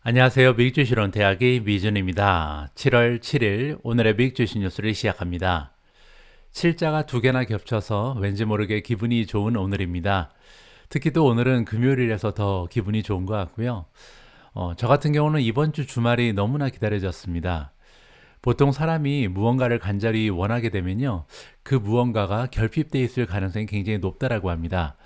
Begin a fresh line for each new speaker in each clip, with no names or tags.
안녕하세요. 미국 주식론 대학의 미준입니다. 7월 7일 오늘의 미국 주식 뉴스를 시작합니다. 7자가 두 개나 겹쳐서 왠지 모르게 기분이 좋은 오늘입니다. 특히 또 오늘은 금요일이라서 더 기분이 좋은 것 같고요. 저 같은 경우는 이번 주 주말이 너무나 기다려졌습니다. 보통 사람이 무언가를 간절히 원하게 되면요, 그 무언가가 결핍돼 있을 가능성이 굉장히 높다라고 합니다.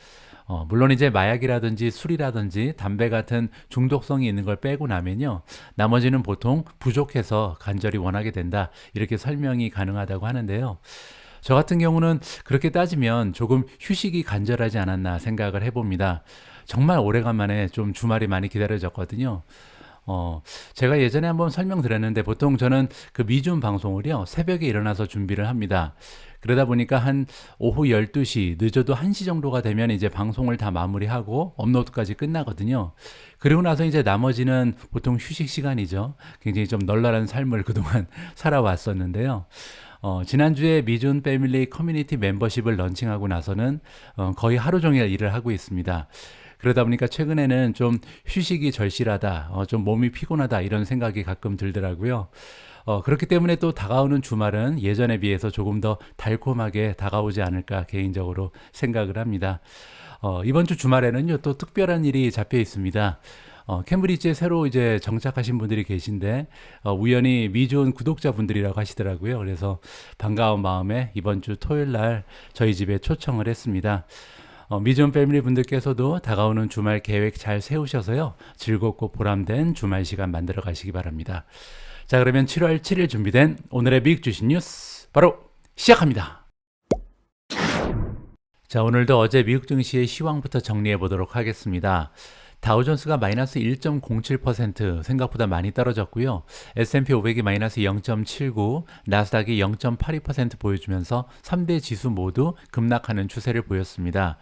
물론 이제 마약이라든지 술이라든지 담배 같은 중독성이 있는 걸 빼고 나면요, 나머지는 보통 부족해서 간절히 원하게 된다, 이렇게 설명이 가능하다고 하는데요. 저 같은 경우는 그렇게 따지면 조금 휴식이 간절하지 않았나 생각을 해봅니다. 정말 오래간만에 좀 주말이 많이 기다려졌거든요. 제가 예전에 한번 설명드렸는데 보통 저는 그 미준 방송을요, 새벽에 일어나서 준비를 합니다. 그러다 보니까 한 오후 12시, 늦어도 1시 정도가 되면 이제 방송을 다 마무리하고 업로드까지 끝나거든요. 그리고 나서 이제 나머지는 보통 휴식 시간이죠. 굉장히 좀 널널한 삶을 그동안 살아왔었는데요. 지난주에 미준 패밀리 커뮤니티 멤버십을 런칭하고 나서는 거의 하루 종일 일을 하고 있습니다. 그러다 보니까 최근에는 좀 휴식이 절실하다, 좀 몸이 피곤하다 이런 생각이 가끔 들더라고요. 그렇기 때문에 또 다가오는 주말은 예전에 비해서 조금 더 달콤하게 다가오지 않을까 개인적으로 생각을 합니다. 이번 주 주말에는요, 또 특별한 일이 잡혀 있습니다. 캠브리지에 새로 이제 정착하신 분들이 계신데, 우연히 미존 구독자분들이라고 하시더라고요. 그래서 반가운 마음에 이번 주 토요일 날 저희 집에 초청을 했습니다. 미존 패밀리 분들께서도 다가오는 주말 계획 잘 세우셔서요, 즐겁고 보람된 주말 시간 만들어 가시기 바랍니다. 자, 그러면 7월 7일 준비된 오늘의 미국 주식 뉴스 바로 시작합니다. 자, 오늘도 어제 미국 증시의 시황부터 정리해 보도록 하겠습니다. 다우존스가 마이너스 1.07% 생각보다 많이 떨어졌고요. S&P 500이 마이너스 0.79, 나스닥이 0.82% 보여주면서 3대 지수 모두 급락하는 추세를 보였습니다.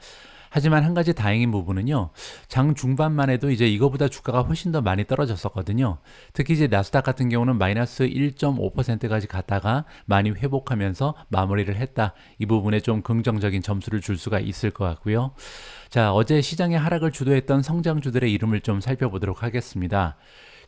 하지만 한 가지 다행인 부분은요, 장 중반만 해도 이제 이거보다 주가가 훨씬 더 많이 떨어졌었거든요. 특히 이제 나스닥 같은 경우는 마이너스 1.5%까지 갔다가 많이 회복하면서 마무리를 했다. 이 부분에 좀 긍정적인 점수를 줄 수가 있을 것 같고요. 자, 어제 시장의 하락을 주도했던 성장주들의 이름을 좀 살펴보도록 하겠습니다.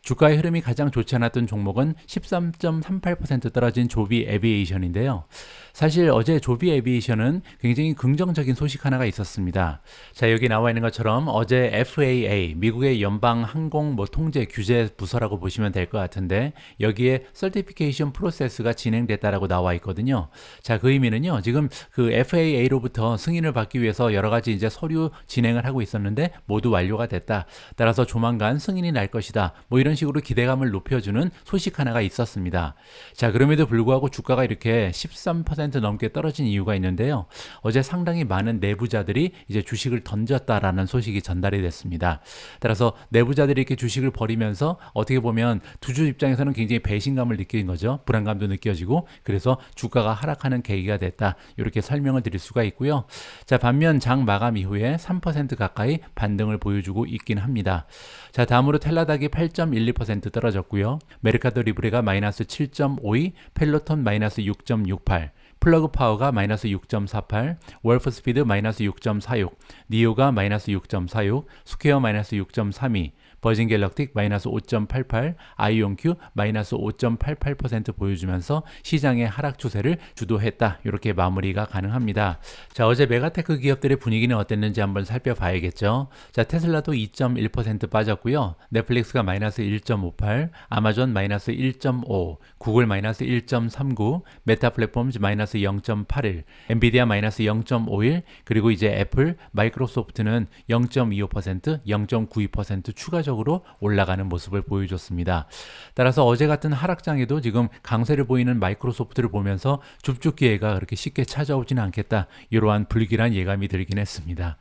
주가의 흐름이 가장 좋지 않았던 종목은 13.38% 떨어진 조비 에비에이션인데요. 사실 어제 조비 에비에이션은 굉장히 긍정적인 소식 하나가 있었습니다. 자, 여기 나와 있는 것처럼 어제 FAA, 미국의 연방 항공 통제 규제 부서라고 보시면 될 것 같은데, 여기에 서티피케이션 프로세스가 진행됐다라고 나와 있거든요. 자, 그 의미는요, 지금 그 FAA로부터 승인을 받기 위해서 여러 가지 이제 서류 진행을 하고 있었는데 모두 완료가 됐다. 따라서 조만간 승인이 날 것이다. 뭐 이런 식으로 기대감을 높여주는 소식 하나가 있었습니다. 자, 그럼에도 불구하고 주가가 이렇게 13% 넘게 떨어진 이유가 있는데요. 어제 상당히 많은 내부자들이 이제 주식을 던졌다라는 소식이 전달이 됐습니다. 따라서 내부자들이 이렇게 주식을 버리면서 어떻게 보면 투주 입장에서는 굉장히 배신감을 느끼는 거죠. 불안감도 느껴지고, 그래서 주가가 하락하는 계기가 됐다. 이렇게 설명을 드릴 수가 있고요. 자, 반면 장 마감 이후에 3% 가까이 반등을 보여주고 있긴 합니다. 자, 다음으로 텔라닥이 8.12% 떨어졌고요. 메르카도 리브레가 마이너스 7.52, 펠로톤 마이너스 6.68, 플러그 파워가 마이너스 6.48, 월프 스피드 마이너스 6.46, 니오가 마이너스 6.46, 스퀘어 마이너스 6.32, 버진 갤럭틱 마이너스 5.88, 아이온큐 마이너스 5.88% 보여주면서 시장의 하락 추세를 주도했다. 이렇게 마무리가 가능합니다. 자, 어제 메가테크 기업들의 분위기는 어땠는지 한번 살펴봐야겠죠. 자, 테슬라도 2.1% 빠졌고요. 넷플릭스가 마이너스 1.58, 아마존 마이너스 1.5, 구글 마이너스 1.39, 메타 플랫폼즈 마이너스 0.81, 엔비디아 마이너스 0.51, 그리고 이제 애플, 마이크로소프트는 0.25%, 0.92% 추가적으로 올라가는 모습을 보여줬습니다. 따라서 어제 같은 하락장에도 지금 강세를 보이는 마이크로소프트를 보면서 줍줍 기회가 그렇게 쉽게 찾아오지는 않겠다, 이러한 불길한 예감이 들긴 했습니다.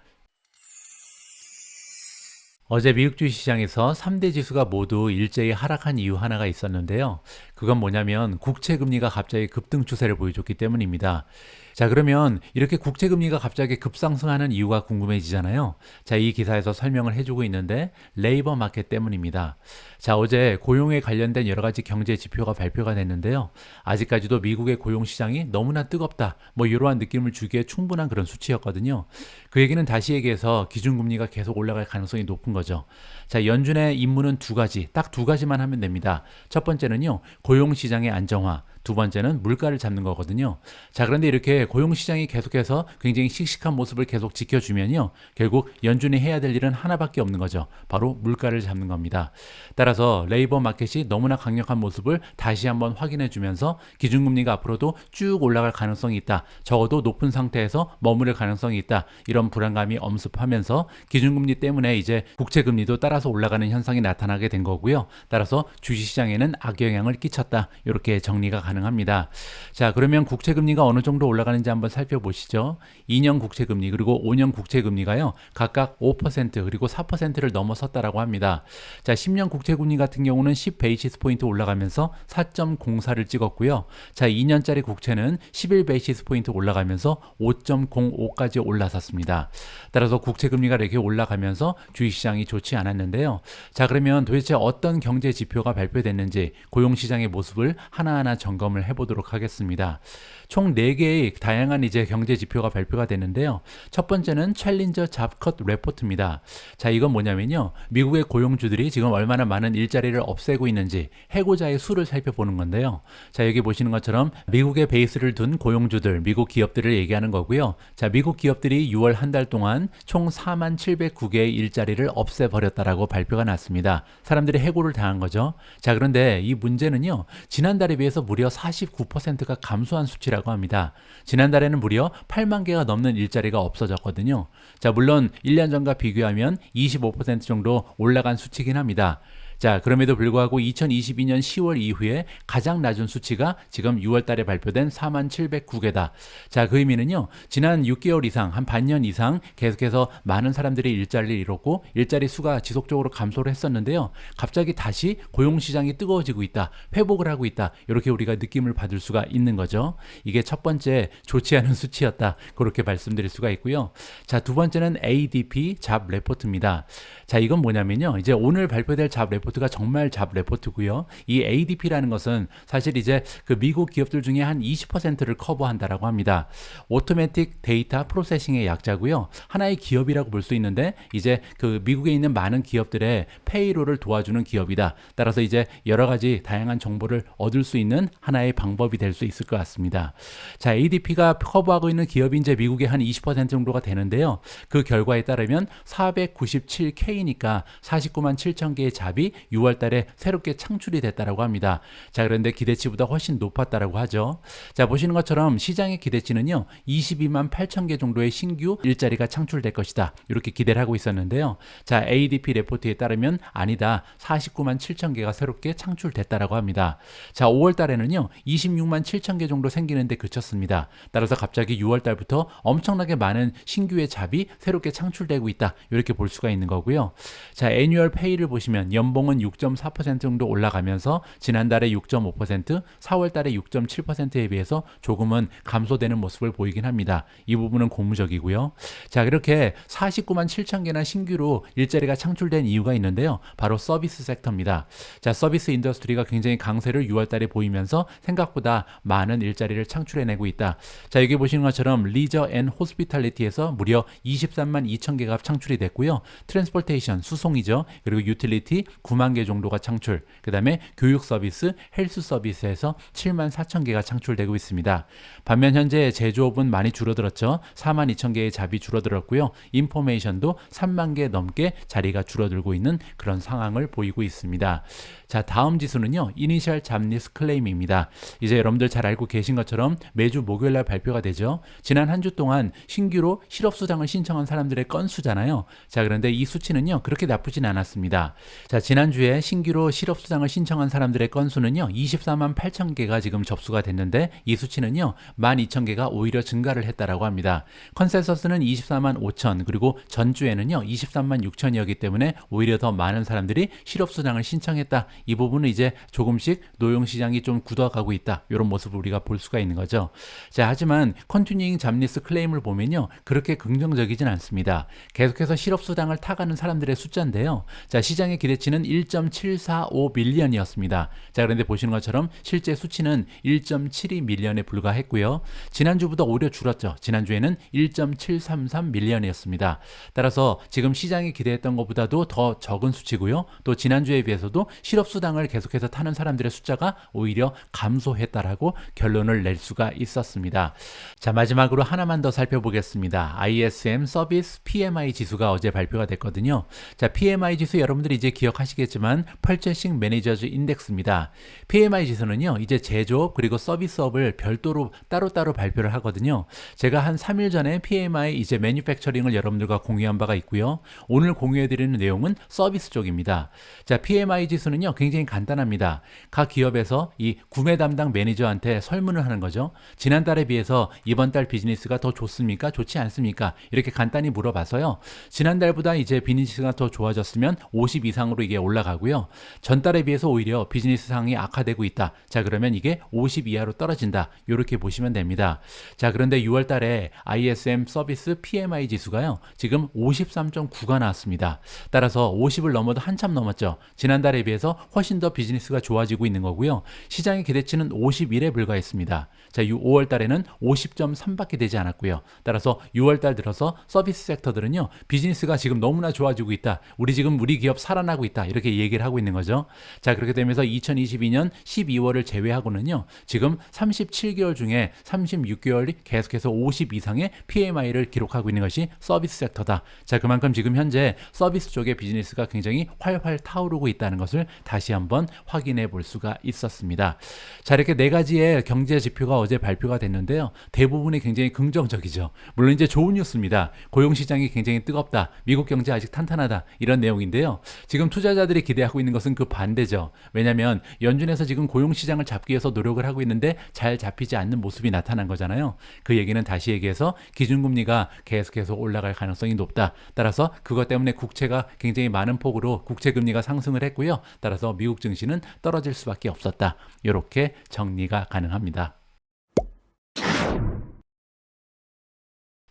어제 미국 주식시장에서 3대 지수가 모두 일제히 하락한 이유 하나가 있었는데요. 그건 뭐냐면 국채 금리가 갑자기 급등 추세를 보여줬기 때문입니다. 자, 그러면 이렇게 국채 금리가 갑자기 급상승하는 이유가 궁금해지잖아요. 자, 이 기사에서 설명을 해주고 있는데 레이버 마켓 때문입니다. 자, 어제 고용에 관련된 여러 가지 경제 지표가 발표가 됐는데요. 아직까지도 미국의 고용 시장이 너무나 뜨겁다. 뭐 이러한 느낌을 주기에 충분한 그런 수치였거든요. 그 얘기는 다시 얘기해서 기준금리가 계속 올라갈 가능성이 높은 거죠. 자, 연준의 임무는 두 가지, 딱 두 가지만 하면 됩니다. 첫 번째는요, 고용 시장의 안정화. 두 번째는 물가를 잡는 거거든요. 자, 그런데 이렇게 고용시장이 계속해서 굉장히 씩씩한 모습을 계속 지켜주면요. 결국 연준이 해야 될 일은 하나밖에 없는 거죠. 바로 물가를 잡는 겁니다. 따라서 레이버 마켓이 너무나 강력한 모습을 다시 한번 확인해 주면서 기준금리가 앞으로도 쭉 올라갈 가능성이 있다. 적어도 높은 상태에서 머무를 가능성이 있다. 이런 불안감이 엄습하면서 기준금리 때문에 이제 국채금리도 따라서 올라가는 현상이 나타나게 된 거고요. 따라서 주식시장에는 악영향을 끼쳤다. 이렇게 정리가 가능합니다. 자, 그러면 국채금리가 어느 정도 올라가는지 한번 살펴보시죠. 2년 국채금리 그리고 5년 국채금리가요. 각각 5% 그리고 4%를 넘어섰다라고 합니다. 자, 10년 국채금리 같은 경우는 10 베이시스 포인트 올라가면서 4.04를 찍었고요. 자, 2년짜리 국채는 11 베이시스 포인트 올라가면서 5.05까지 올라섰습니다. 따라서 국채금리가 이렇게 올라가면서 주식시장이 좋지 않았는데요. 자, 그러면 도대체 어떤 경제 지표가 발표됐는지 고용시장의 모습을 하나하나 점검을 해보도록 하겠습니다. 총 4개의 다양한 이제 경제 지표가 발표가 되는데요. 첫 번째는 챌린저 잡컷 레포트입니다. 자, 이건 뭐냐면요. 미국의 고용주들이 지금 얼마나 많은 일자리를 없애고 있는지 해고자의 수를 살펴보는 건데요. 자, 여기 보시는 것처럼 미국의 베이스를 둔 고용주들, 미국 기업들을 얘기하는 거고요. 자, 미국 기업들이 6월 한 달 동안 총 47,9개의 일자리를 없애버렸다라고 발표가 났습니다. 사람들이 해고를 당한 거죠. 자, 그런데 이 문제는요. 지난달에 비해서 무려 49%가 감소한 수치라고 합니다. 지난달에는 무려 8만 개가 넘는 일자리가 없어졌거든요. 자, 물론 1년 전과 비교하면 25% 정도 올라간 수치긴 합니다. 자, 그럼에도 불구하고 2022년 10월 이후에 가장 낮은 수치가 지금 6월 달에 발표된 47,9개다. 자, 그 의미는요. 지난 6개월 이상, 한 반년 이상 계속해서 많은 사람들이 일자리를 잃었고 일자리 수가 지속적으로 감소를 했었는데요. 갑자기 다시 고용시장이 뜨거워지고 있다. 회복을 하고 있다. 이렇게 우리가 느낌을 받을 수가 있는 거죠. 이게 첫 번째 좋지 않은 수치였다. 그렇게 말씀드릴 수가 있고요. 자, 두 번째는 ADP 잡 레포트입니다. 자, 이건 뭐냐면요. 이제 오늘 발표될 잡 레포트가 정말 잡 레포트고요. 이 ADP라는 것은 사실 이제 그 미국 기업들 중에 한 20%를 커버한다라고 합니다. 오토매틱 데이터 프로세싱의 약자고요. 하나의 기업이라고 볼 수 있는데 이제 그 미국에 있는 많은 기업들의 페이롤을 도와주는 기업이다. 따라서 이제 여러 가지 다양한 정보를 얻을 수 있는 하나의 방법이 될 수 있을 것 같습니다. 자, ADP가 커버하고 있는 기업이 이제 미국의 한 20% 정도가 되는데요. 그 결과에 따르면 497K니까 49만 7천 개의 잡이 6월 달에 새롭게 창출이 됐다라고 합니다. 자, 그런데 기대치보다 훨씬 높았다라고 하죠. 자, 보시는 것처럼 시장의 기대치는요. 22만 8천 개 정도의 신규 일자리가 창출될 것이다. 이렇게 기대를 하고 있었는데요. 자, ADP 레포트에 따르면 아니다. 49만 7천 개가 새롭게 창출됐다라고 합니다. 자, 5월 달에는요. 26만 7천 개 정도 생기는데 그쳤습니다. 따라서 갑자기 6월 달부터 엄청나게 많은 신규의 잡이 새롭게 창출되고 있다. 이렇게 볼 수가 있는 거고요. 자, 애뉴얼 페이를 보시면 연봉은 6.4% 정도 올라가면서 지난달에 6.5%, 4월 달에 6.7%에 비해서 조금은 감소되는 모습을 보이긴 합니다. 이 부분은 고무적이고요. 자, 그렇게 49만 7천 개나 신규로 일자리가 창출된 이유가 있는데요. 바로 서비스 섹터입니다. 자, 서비스 인더스트리가 굉장히 강세를 6월 달에 보이면서 생각보다 많은 일자리를 창출해내고 있다. 자, 여기 보시는 것처럼 리저 앤 호스피탈리티에서 무려 23만 2천 개가 창출이 됐고요. 트랜스포테이션, 수송이죠. 그리고 유틸리티 9만 개 정도가 창출. 그 다음에 교육 서비스, 헬스 서비스에서 7만 4천 개가 창출되고 있습니다. 반면 현재 제조업은 많이 줄어들었죠. 4만 2천 개의 잡이 줄어들었고요. 인포메이션도 3만 개 넘게 자리가 줄어들고 있는 그런 상황을 보이고 있습니다. 자, 다음 지수는요. 이니셜 잡리스 클레임입니다. 이제 여러분들 잘 알고 계신 것처럼 매주 목요일날 발표가 되죠. 지난 한 주 동안 신규로 실업수당을 신청한 사람들의 건수잖아요. 자, 그런데 이 수치는요. 그렇게 나쁘진 않았습니다. 자, 지난주에 신규로 실업수당을 신청한 사람들의 건수는요. 24만 8천 개가 지금 접수가 됐는데 이 수치는요. 12,000개가 오히려 증가를 했다라고 합니다. 컨센서스는 24만 5천 그리고 전주에는요. 23만 6천이었기 때문에 오히려 더 많은 사람들이 실업수당을 신청했다. 이 부분은 이제 조금씩 노용시장이 좀 굳어가고 있다. 이런 모습을 우리가 볼 수가 있는 거죠. 자, 하지만 컨티뉴잉 잡리스 클레임을 보면요. 그렇게 긍정적이진 않습니다. 계속해서 실업수당을 타가는 사람들의 숫자인데요. 자, 시장의 기대치는 1.745 밀리언이었습니다. 자, 그런데 보시는 것처럼 실제 수치는 1.72 밀리언에 불과했고요. 지난주보다 오히려 줄었죠. 지난주에는 1.733 밀리언이었습니다. 따라서 지금 시장이 기대했던 것보다도 더 적은 수치고요. 또 지난주에 비해서도 실업수당을 계속해서 타는 사람들의 숫자가 오히려 감소했다라고 결론을 낼 수가 있었습니다. 자, 마지막으로 하나만 더 살펴보겠습니다. ISM 서비스 PMI 지수가 어제 발표가 됐거든요. 자, PMI 지수 여러분들이 이제 기억하시겠지만 Purchasing Managers Index입니다. PMI 지수는요, 이제 제조업 그리고 서비스업을 별도로 따로따로 발표를 하거든요. 제가 한 3일 전에 PMI 이제 매뉴팩처링을 여러분들과 공유한 바가 있고요. 오늘 공유해드리는 내용은 서비스 쪽입니다. 자, PMI 지수는요, 굉장히 간단합니다. 각 기업에서 이 구매 담당 매니저한테 설문을 하는 거죠. 지난달에 비해서 이번 달 비즈니스가 더 좋습니까? 좋지 않습니까? 이렇게 간단히 물어봐서요. 지난달보다 이제 비즈니스가 더 좋아졌으면 50 이상으로 이게 올라가고요. 전달에 비해서 오히려 비즈니스 상황이 악화되고 있다. 자, 그러면 이게 50 이하로 떨어진다. 이렇게 보시면 됩니다. 자, 그런데 6월 달에 ISM 서비스 PMI 지수가요. 지금 53.9가 나왔습니다. 따라서 50을 넘어도 한참 넘었죠. 지난달에 비해서 훨씬 더 비즈니스가 좋아지고 있는 거고요. 시장의 기대치는 51에 불과했습니다. 자, 5월 달에는 50.3밖에 되지 않았고요. 따라서 6월 달 들어서 서비스 섹터들은요. 비즈니스가 지금 너무나 좋아지고 있다. 우리 기업 살아나고 있다. 이렇게 얘기를 하고 있는 거죠. 자, 그렇게 되면서 2022년 12월을 제외하고는요. 지금 37개월 중에 36개월이 계속해서 50 이상의 PMI를 기록하고 있는 것이 서비스 섹터다. 자, 그만큼 지금 현재 서비스 쪽의 비즈니스가 굉장히 활활 타오르고 있다는 것을 다시 한번 확인해 볼 수가 있었습니다. 자, 이렇게 네 가지의 경제 지표가 어제 발표가 됐는데요. 대부분이 굉장히 긍정적이죠. 물론 이제 좋은 뉴스입니다. 고용시장이 굉장히 뜨겁다. 미국 경제 아직 탄탄하다. 이런 내용인데요. 지금 투자자들이 기대하고 있는 것은 그 반대죠. 왜냐하면 연준에서 지금 고용시장을 잡기 위해서 노력을 하고 있는데 잘 잡히지 않는 모습이 나타난 거잖아요. 그 얘기는 다시 얘기해서 기준금리가 계속해서 올라갈 가능성이 높다. 따라서 그것 때문에 국채가 굉장히 많은 폭으로 국채금리가 상승을 했고요. 따라서 미국 증시는 떨어질 수밖에 없었다. 이렇게 정리가 가능합니다.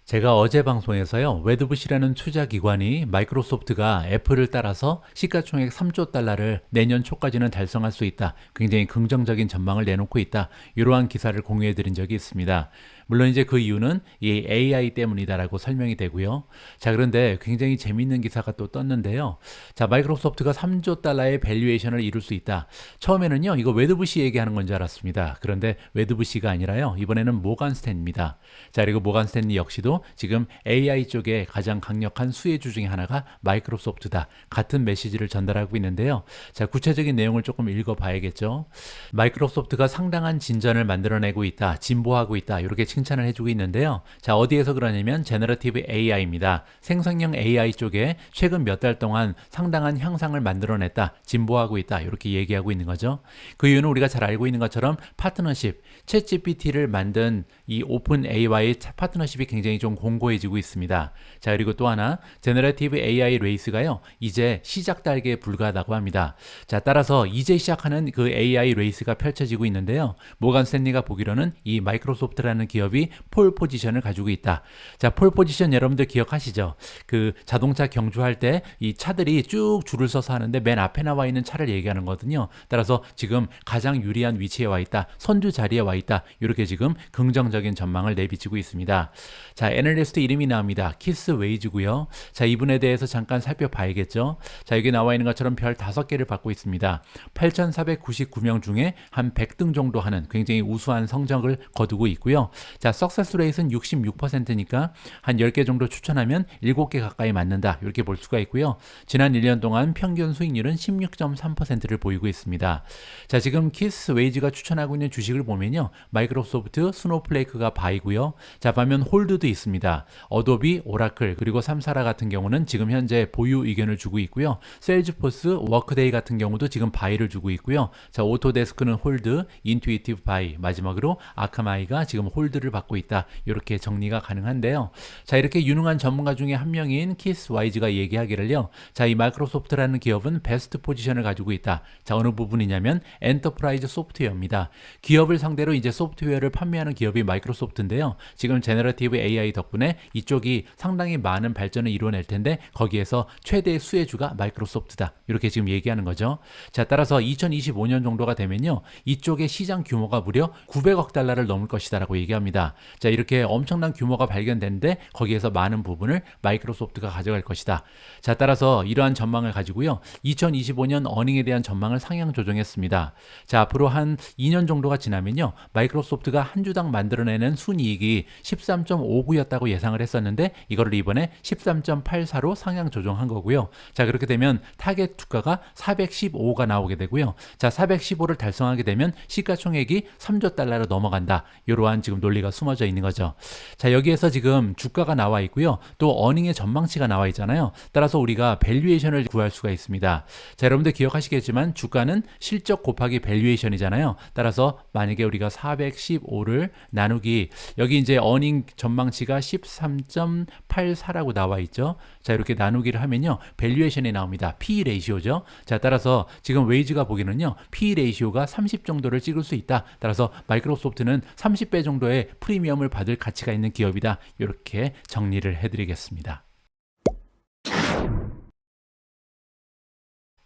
제가 어제 방송에서요, 웨드부시라는 투자기관이 마이크로소프트가 애플을 따라서 시가총액 3조 달러를 내년 초까지는 달성할 수 있다. 굉장히 긍정적인 전망을 내놓고 있다. 이러한 기사를 공유해 드린 적이 있습니다. 물론 이제 그 이유는 이 AI 때문이다라고 설명이 되고요. 자, 그런데 굉장히 재밌는 기사가 또 떴는데요. 자, 마이크로소프트가 3조 달러의 밸류에이션을 이룰 수 있다. 처음에는요, 이거 웨드부시 얘기하는 건 줄 알았습니다. 그런데 웨드부시가 아니라요, 이번에는 모간 스탠입니다. 자, 그리고 모간 스탠리 역시도 지금 AI 쪽에 가장 강력한 수혜주 중에 하나가 마이크로소프트다. 같은 메시지를 전달하고 있는데요. 자, 구체적인 내용을 조금 읽어봐야겠죠. 마이크로소프트가 상당한 진전을 만들어내고 있다. 진보하고 있다. 이렇게 칭찬을 해주고 있는데요. 자, 어디에서 그러냐면 제너러티브 AI입니다. 생성형 AI 쪽에 최근 몇 달 동안 상당한 향상을 만들어냈다. 진보하고 있다. 이렇게 얘기하고 있는 거죠. 그 이유는 우리가 잘 알고 있는 것처럼 파트너십, 챗GPT를 만든 이 오픈 AI와의 파트너십이 굉장히 좀 공고해지고 있습니다. 자, 그리고 또 하나 제너러티브 AI 레이스가요. 이제 시작 단계에 불과하다고 합니다. 자, 따라서 이제 시작하는 그 AI 레이스가 펼쳐지고 있는데요. 모간 스탠리가 보기로는 이 마이크로소프트라는 기업이 폴 포지션을 가지고 있다. 자, 폴 포지션 여러분들 기억하시죠? 그 자동차 경주할 때 이 차들이 쭉 줄을 서서 하는데 맨 앞에 나와 있는 차를 얘기하는 거거든요. 따라서 지금 가장 유리한 위치에 와 있다. 선두 자리에 와 있다. 이렇게 지금 긍정적인 전망을 내비치고 있습니다. 자, 애널리스트 이름이 나옵니다. 키스 웨이즈고요. 자, 이분에 대해서 잠깐 살펴봐야겠죠. 자, 여기 나와 있는 것처럼 별 5개를 받고 있습니다. 8,499명 중에 한 100등 정도 하는 굉장히 우수한 성적을 거두고 있고요. 자, 석세스 레이트는 66%니까 한 10개 정도 추천하면 7개 가까이 맞는다. 이렇게 볼 수가 있고요. 지난 1년 동안 평균 수익률은 16.3%를 보이고 있습니다. 자, 지금 키스 웨이즈가 추천하고 있는 주식을 보면요. 마이크로소프트, 스노우플레이크가 바이고요. 자, 반면 홀드도 있습니다. 어도비, 오라클, 그리고 삼사라 같은 경우는 지금 현재 보유 의견을 주고 있고요. 세일즈포스, 워크데이 같은 경우도 지금 바이를 주고 있고요. 자, 오토데스크는 홀드, 인투이티브 바이, 마지막으로 아카마이가 지금 홀드를 리드를 받고 있다. 이렇게 정리가 가능한데요. 자, 이렇게 유능한 전문가 중에 한 명인 키스 와이즈가 얘기하기를요. 자, 이 마이크로소프트라는 기업은 베스트 포지션을 가지고 있다. 자, 어느 부분이냐면 엔터프라이즈 소프트웨어입니다. 기업을 상대로 이제 소프트웨어를 판매하는 기업이 마이크로소프트인데요. 지금 제너러티브 AI 덕분에 이쪽이 상당히 많은 발전을 이루어낼 텐데 거기에서 최대의 수혜주가 마이크로소프트다. 이렇게 지금 얘기하는 거죠. 자, 따라서 2025년 정도가 되면요. 이쪽의 시장 규모가 무려 900억 달러를 넘을 것이다라고 얘기합니다. 자, 이렇게 엄청난 규모가 발견되는데 거기에서 많은 부분을 마이크로소프트가 가져갈 것이다. 자, 따라서 이러한 전망을 가지고요. 2025년 어닝에 대한 전망을 상향 조정했습니다. 자, 앞으로 한 2년 정도가 지나면요. 마이크로소프트가 한 주당 만들어내는 순이익이 13.59였다고 예상을 했었는데 이거를 이번에 13.84로 상향 조정한 거고요. 자, 그렇게 되면 타겟 주가가 415가 나오게 되고요. 자, 415를 달성하게 되면 시가총액이 3조 달러로 넘어간다. 이러한 지금 논리가 숨어져 있는 거죠. 자, 여기에서 지금 주가가 나와 있고요. 또 어닝의 전망치가 나와 있잖아요. 따라서 우리가 밸류에이션을 구할 수가 있습니다. 자, 여러분들 기억하시겠지만 주가는 실적 곱하기 밸류에이션이잖아요. 따라서 만약에 우리가 415를 나누기 여기 이제 어닝 전망치가 13.84라고 나와 있죠. 자, 이렇게 나누기를 하면요. 밸류에이션이 나옵니다. P 레이시오죠. 자, 따라서 지금 웨이즈가 보기는요. P 레이시오가 30 정도를 찍을 수 있다. 따라서 마이크로소프트는 30배 정도의 프리미엄을 받을 가치가 있는 기업이다. 이렇게 정리를 해드리겠습니다.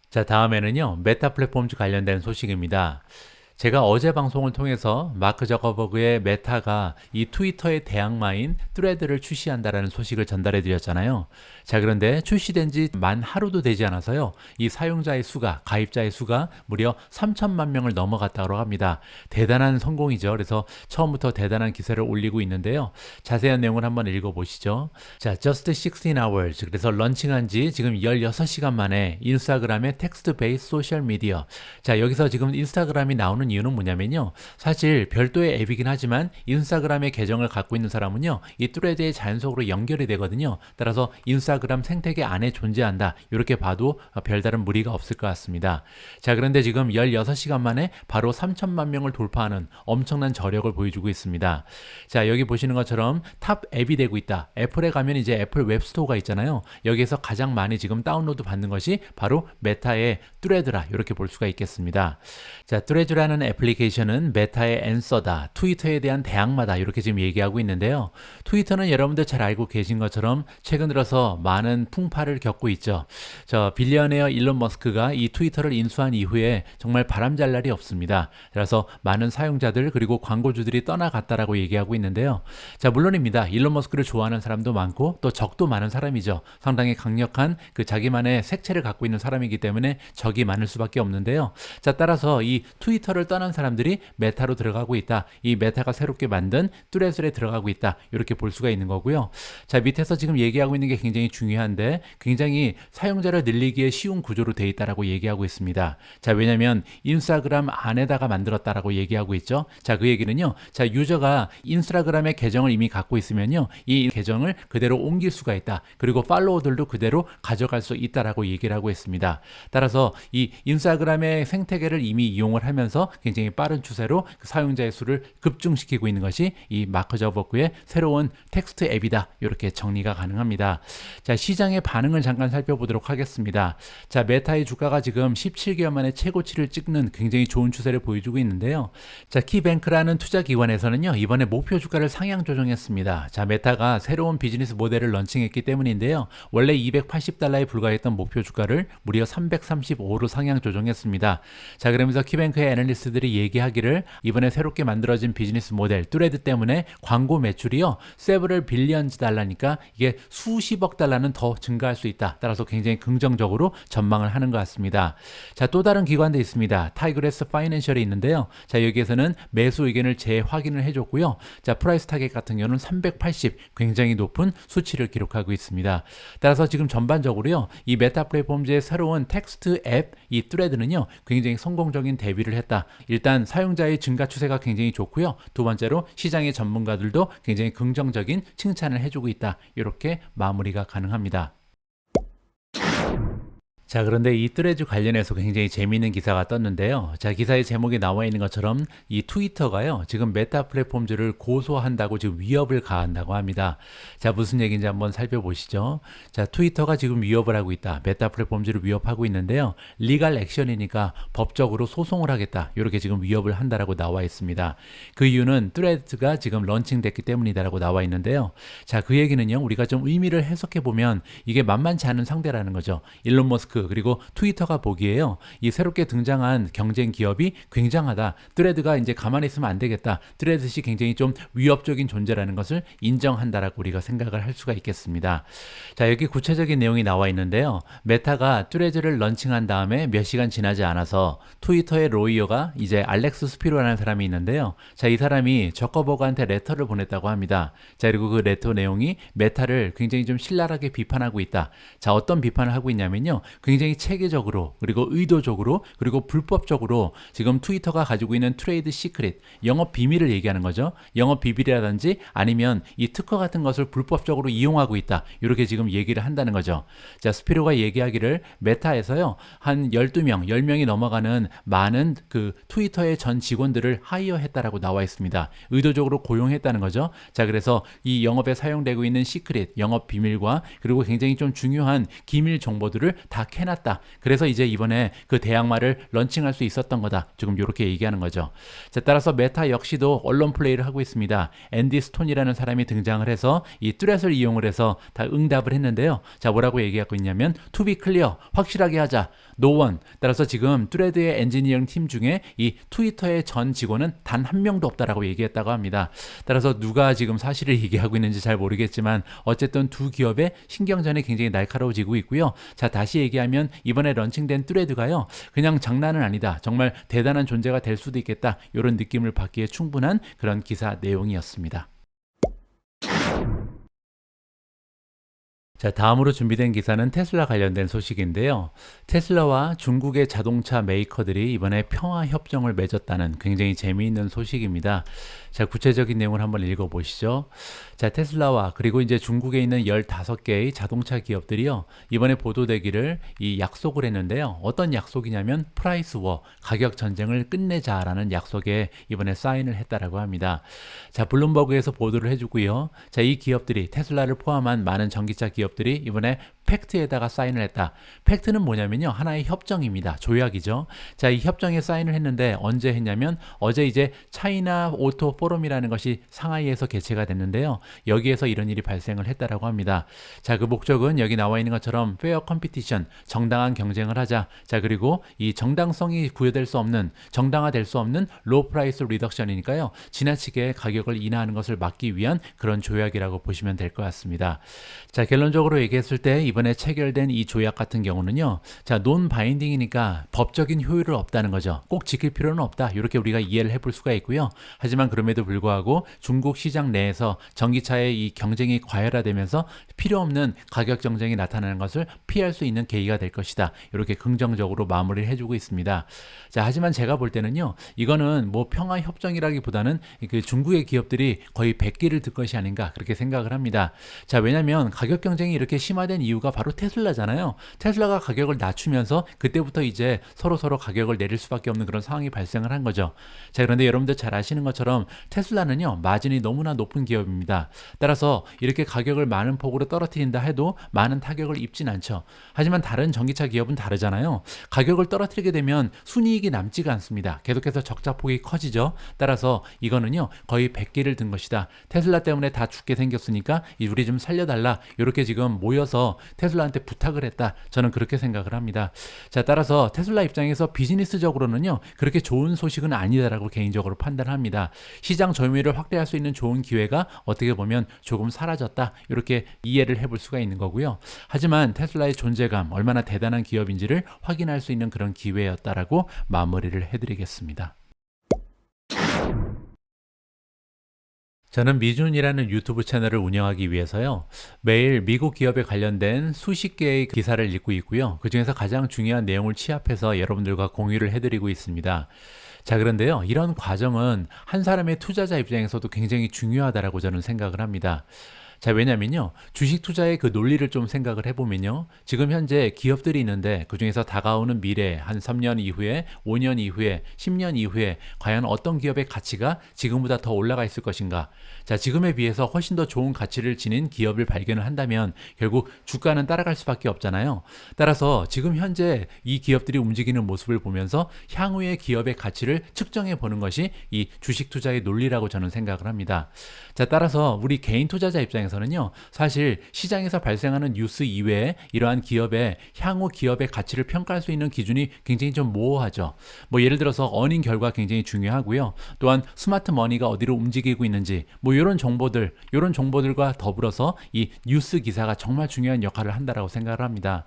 자, 다음에는요. 메타 플랫폼즈 관련된 소식입니다. 제가 어제 방송을 통해서 마크 저커버그의 메타가 이 트위터의 대항마인 트레드를 출시한다라는 소식을 전달해 드렸잖아요. 자, 그런데 출시된 지 만 하루도 되지 않아서요. 이 사용자의 수가, 가입자의 수가 무려 3천만 명을 넘어갔다고 합니다. 대단한 성공이죠. 그래서 처음부터 대단한 기세를 올리고 있는데요. 자세한 내용을 한번 읽어보시죠. 자, just 16 hours. 그래서 런칭한 지 지금 16시간 만에 인스타그램의 텍스트 베이스 소셜 미디어. 자, 여기서 지금 인스타그램이 나오는 이유는 뭐냐면요. 사실 별도의 앱이긴 하지만 인스타그램의 계정을 갖고 있는 사람은요. 이 트레드에 자연적으로 연결이 되거든요. 따라서 인스타그램 생태계 안에 존재한다. 이렇게 봐도 별다른 무리가 없을 것 같습니다. 자, 그런데 지금 16시간 만에 바로 3천만 명을 돌파하는 엄청난 저력을 보여주고 있습니다. 자, 여기 보시는 것처럼 탑 앱이 되고 있다. 애플에 가면 이제 애플 웹스토어가 있잖아요. 여기에서 가장 많이 지금 다운로드 받는 것이 바로 메타의 트레드라 이렇게 볼 수가 있겠습니다. 자, 트레드라는 애플리케이션은 메타의 앤서다. 트위터에 대한 대항마다 이렇게 지금 얘기하고 있는데요. 트위터는 여러분들 잘 알고 계신 것처럼 최근 들어서 많은 풍파를 겪고 있죠. 저 빌리어네어 일론 머스크가 이 트위터를 인수한 이후에 정말 바람잘 날이 없습니다. 그래서 많은 사용자들 그리고 광고주들이 떠나갔다라고 얘기하고 있는데요. 자, 물론입니다. 일론 머스크를 좋아하는 사람도 많고 또 적도 많은 사람이죠. 상당히 강력한 그 자기만의 색채를 갖고 있는 사람이기 때문에 적이 많을 수밖에 없는데요. 자, 따라서 이 트위터를 떠난 사람들이 메타로 들어가고 있다. 이 메타가 새롭게 만든 뚜레슬에 들어가고 있다. 이렇게 볼 수가 있는 거고요. 자, 밑에서 지금 얘기하고 있는 게 굉장히 중요한데 굉장히 사용자를 늘리기에 쉬운 구조로 되어 있다라고 얘기하고 있습니다. 자, 왜냐면 인스타그램 안에다가 만들었다라고 얘기하고 있죠. 자, 그 얘기는요. 자, 유저가 인스타그램의 계정을 이미 갖고 있으면요. 이 계정을 그대로 옮길 수가 있다. 그리고 팔로워들도 그대로 가져갈 수 있다라고 얘기를 하고 있습니다. 따라서 이 인스타그램의 생태계를 이미 이용을 하면서 굉장히 빠른 추세로 그 사용자의 수를 급증시키고 있는 것이 이 마크 저커버그의 새로운 텍스트 앱이다. 이렇게 정리가 가능합니다. 자, 시장의 반응을 잠깐 살펴보도록 하겠습니다. 자, 메타의 주가가 지금 17개월 만에 최고치를 찍는 굉장히 좋은 추세를 보여주고 있는데요. 자, 키뱅크라는 투자기관에서는요. 이번에 목표 주가를 상향 조정했습니다. 자, 메타가 새로운 비즈니스 모델을 런칭했기 때문인데요. 원래 280달러에 불과했던 목표 주가를 무려 335로 상향 조정했습니다. 자, 그러면서 키뱅크의 애널리스트들이 얘기하기를 이번에 새롭게 만들어진 비즈니스 모델 뚜레드 때문에 광고 매출이요. 세브럴 빌리언즈 달러니까 이게 수십억 달러는 더 증가할 수 있다. 따라서 굉장히 긍정적으로 전망을 하는 것 같습니다. 자, 또 다른 기관도 있습니다. 타이그레스 파이낸셜이 있는데요. 자, 여기에서는 매수 의견을 재확인을 해줬고요. 자, 프라이스 타겟 같은 경우는 380 굉장히 높은 수치를 기록하고 있습니다. 따라서 지금 전반적으로요. 이 메타 플랫폼즈의 새로운 텍스트 앱 이 뚜레드는요. 굉장히 성공적인 데뷔를 했다. 일단 사용자의 증가 추세가 굉장히 좋고요. 두 번째로 시장의 전문가들도 굉장히 긍정적인 칭찬을 해주고 있다. 이렇게 마무리가 가능합니다. 자, 그런데 이 뚜레쥬 관련해서 굉장히 재미있는 기사가 떴는데요. 자, 기사의 제목에 나와 있는 것처럼 이 트위터가요, 지금 메타 플랫폼즈를 고소한다고 지금 위협을 가한다고 합니다. 자, 무슨 얘기인지 한번 살펴보시죠. 자, 트위터가 지금 위협을 하고 있다. 메타 플랫폼즈를 위협하고 있는데요. 리갈 액션이니까 법적으로 소송을 하겠다. 이렇게 지금 위협을 한다라고 나와 있습니다. 그 이유는 뚜레쥬가 지금 런칭됐기 때문이다라고 나와 있는데요. 자, 그 얘기는요, 우리가 좀 의미를 해석해 보면 이게 만만치 않은 상대라는 거죠. 일론 머스크 그리고 트위터가 보기에요, 이 새롭게 등장한 경쟁 기업이 굉장하다. 트레드가 이제 가만히 있으면 안 되겠다. 트레드시 굉장히 좀 위협적인 존재라는 것을 인정한다라고 우리가 생각을 할 수가 있겠습니다. 자, 여기 구체적인 내용이 나와 있는데요. 메타가 트레드를 런칭한 다음에 몇 시간 지나지 않아서 트위터의 로이어가 이제 알렉스 스피로라는 사람이 있는데요. 자, 이 사람이 저커버그한테 레터를 보냈다고 합니다. 자, 그리고 그 레터 내용이 메타를 굉장히 좀 신랄하게 비판하고 있다. 자, 어떤 비판을 하고 있냐면요, 굉장히 체계적으로 그리고 의도적으로 그리고 불법적으로 지금 트위터가 가지고 있는 트레이드 시크릿, 영업 비밀을 얘기하는 거죠. 영업 비밀이라든지 아니면 이 특허 같은 것을 불법적으로 이용하고 있다. 이렇게 지금 얘기를 한다는 거죠. 자, 스피로가 얘기하기를 메타에서요, 한 12명, 10명이 넘어가는 많은 그 트위터의 전 직원들을 하이어했다라고 나와 있습니다. 의도적으로 고용했다는 거죠. 자, 그래서 이 영업에 사용되고 있는 시크릿, 영업 비밀과 그리고 굉장히 좀 중요한 기밀 정보들을 다 캐놨다. 그래서 이제 이번에 그 대항마를 런칭할 수 있었던 거다. 지금 이렇게 얘기하는 거죠. 자, 따라서 메타 역시도 언론 플레이를 하고 있습니다. 앤디 스톤이라는 사람이 등장을 해서 이 뚜렛을 이용을 해서 다 응답을 했는데요. 자, 뭐라고 얘기하고 있냐면 to be clear, 확실하게 하자. no one. 따라서 지금 뚜레드의 엔지니어링 팀 중에 이 트위터의 전 직원은 단 한 명도 없다라고 얘기했다고 합니다. 따라서 누가 지금 사실을 얘기하고 있는지 잘 모르겠지만 어쨌든 두 기업의 신경전이 굉장히 날카로워지고 있고요. 자, 다시 얘기하면 이번에 런칭된 뚜레드가요, 그냥 장난은 아니다. 정말 대단한 존재가 될 수도 있겠다. 이런 느낌을 받기에 충분한 그런 기사 내용이었습니다. 자, 다음으로 준비된 기사는 테슬라 관련된 소식인데요. 테슬라와 중국의 자동차 메이커들이 이번에 평화협정을 맺었다는 굉장히 재미있는 소식입니다. 자, 구체적인 내용을 한번 읽어보시죠. 자, 테슬라와 그리고 이제 중국에 있는 15개의 자동차 기업들이요, 이번에 보도되기를 이 약속을 했는데요. 어떤 약속이냐면 프라이스 워, 가격 전쟁을 끝내자라는 약속에 이번에 사인을 했다라고 합니다. 자, 블룸버그에서 보도를 해주고요. 자, 이 기업들이 테슬라를 포함한 많은 전기차 기업들이 이번에 팩트에다가 사인을 했다. 팩트는 뭐냐면요, 하나의 협정입니다. 조약이죠. 자, 이 협정에 사인을 했는데 언제 했냐면 어제 이제 차이나 오토 포럼이라는 것이 상하이에서 개최가 됐는데요. 여기에서 이런 일이 발생을 했다라고 합니다. 자, 그 목적은 여기 나와 있는 것처럼 페어 컴피티션, 정당한 경쟁을 하자. 자, 그리고 이 정당성이 부여될 수 없는, 정당화될 수 없는 로 프라이스 리덕션이니까요, 지나치게 가격을 인하하는 것을 막기 위한 그런 조약이라고 보시면 될 것 같습니다. 자, 결론적으로 얘기했을 때 이번에 체결된 이 조약 같은 경우는요, 자, 논 바인딩이니까 법적인 효율은 없다는 거죠. 꼭 지킬 필요는 없다. 이렇게 우리가 이해를 해볼 수가 있고요. 하지만 그럼에도 불구하고 중국 시장 내에서 전기차의 이 경쟁이 과열화되면서 필요 없는 가격 경쟁이 나타나는 것을 피할 수 있는 계기가 될 것이다. 이렇게 긍정적으로 마무리를 해주고 있습니다. 자, 하지만 제가 볼 때는요, 이거는 뭐 평화 협정이라기보다는 그 중국의 기업들이 거의 백기를 들 것이 아닌가 그렇게 생각을 합니다. 자, 왜냐하면 가격 경쟁이 이렇게 심화된 이유가 바로 테슬라잖아요. 테슬라가 가격을 낮추면서 그때부터 이제 서로 가격을 내릴 수밖에 없는 그런 상황이 발생을 한 거죠. 자, 그런데 여러분들 잘 아시는 것처럼 테슬라는요, 마진이 너무나 높은 기업입니다. 따라서 이렇게 가격을 많은 폭으로 떨어뜨린다 해도 많은 타격을 입진 않죠. 하지만 다른 전기차 기업은 다르잖아요. 가격을 떨어뜨리게 되면 순이익이 남지가 않습니다. 계속해서 적자폭이 커지죠. 따라서 이거는요, 거의 백기를 든 것이다. 테슬라 때문에 다 죽게 생겼으니까 우리 좀 살려달라. 이렇게 지금 모여서 테슬라한테 부탁을 했다. 저는 그렇게 생각을 합니다. 자, 따라서 테슬라 입장에서 비즈니스적으로는요, 그렇게 좋은 소식은 아니다라고 개인적으로 판단합니다. 시장 점유율을 확대할 수 있는 좋은 기회가 어떻게 보면 조금 사라졌다. 이렇게 이해를 해볼 수가 있는 거고요. 하지만 테슬라의 존재감, 얼마나 대단한 기업인지를 확인할 수 있는 그런 기회였다라고 마무리를 해드리겠습니다. 저는 미준이라는 유튜브 채널을 운영하기 위해서요, 매일 미국 기업에 관련된 수십 개의 기사를 읽고 있고요. 그 중에서 가장 중요한 내용을 취합해서 여러분들과 공유를 해드리고 있습니다. 자, 그런데요, 이런 과정은 한 사람의 투자자 입장에서도 굉장히 중요하다라고 저는 생각을 합니다. 자, 왜냐면요. 주식 투자의 그 논리를 좀 생각을 해보면요. 지금 현재 기업들이 있는데 그중에서 다가오는 미래, 한 3년 이후에, 5년 이후에, 10년 이후에 과연 어떤 기업의 가치가 지금보다 더 올라가 있을 것인가. 자, 지금에 비해서 훨씬 더 좋은 가치를 지닌 기업을 발견을 한다면 결국 주가는 따라갈 수밖에 없잖아요. 따라서 지금 현재 이 기업들이 움직이는 모습을 보면서 향후의 기업의 가치를 측정해 보는 것이 이 주식 투자의 논리라고 저는 생각을 합니다. 자, 따라서 우리 개인 투자자 입장에서는요, 사실 시장에서 발생하는 뉴스 이외에 이러한 기업의 향후 기업의 가치를 평가할 수 있는 기준이 굉장히 좀 모호하죠. 뭐 예를 들어서 어닝 결과 굉장히 중요하고요. 또한 스마트 머니가 어디로 움직이고 있는지 뭐 이런 정보들과 더불어서 이 뉴스 기사가 정말 중요한 역할을 한다라고 생각을 합니다.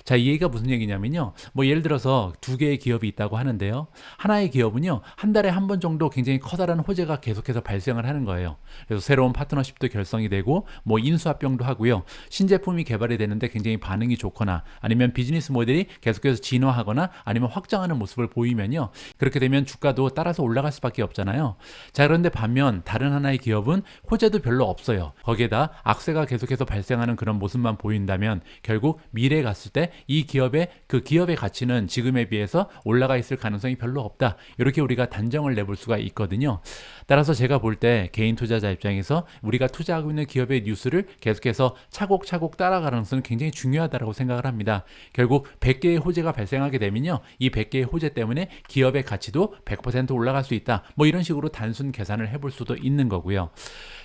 자, 이 얘기가 무슨 얘기냐면요. 뭐 예를 들어서 두 개의 기업이 있다고 하는데요. 하나의 기업은요, 한 달에 한 번 정도 굉장히 커다란 호재가 계속해서 발생을 하는 거예요. 그래서 새로운 파트너십도 결성이 되고, 뭐 인수합병도 하고요. 신제품이 개발이 되는데 굉장히 반응이 좋거나, 아니면 비즈니스 모델이 계속해서 진화하거나, 아니면 확장하는 모습을 보이면요. 그렇게 되면 주가도 따라서 올라갈 수밖에 없잖아요. 자, 그런데 반면 다른 하나의 기업은 호재도 별로 없어요. 거기에다 악세가 계속해서 발생하는 그런 모습만 보인다면 결국 미래에 갔을 때 이 기업의 그 기업의 가치는 지금에 비해서 올라가 있을 가능성이 별로 없다. 이렇게 우리가 단정을 내볼 수가 있거든요. 따라서 제가 볼 때 개인 투자자 입장에서 우리가 투자하고 있는 기업의 뉴스를 계속해서 차곡차곡 따라가는 것은 굉장히 중요하다고 생각을 합니다. 결국 100개의 호재가 발생하게 되면요. 이 100개의 호재 때문에 기업의 가치도 100% 올라갈 수 있다. 뭐 이런 식으로 단순 계산을 해볼 수도 있는 거고요.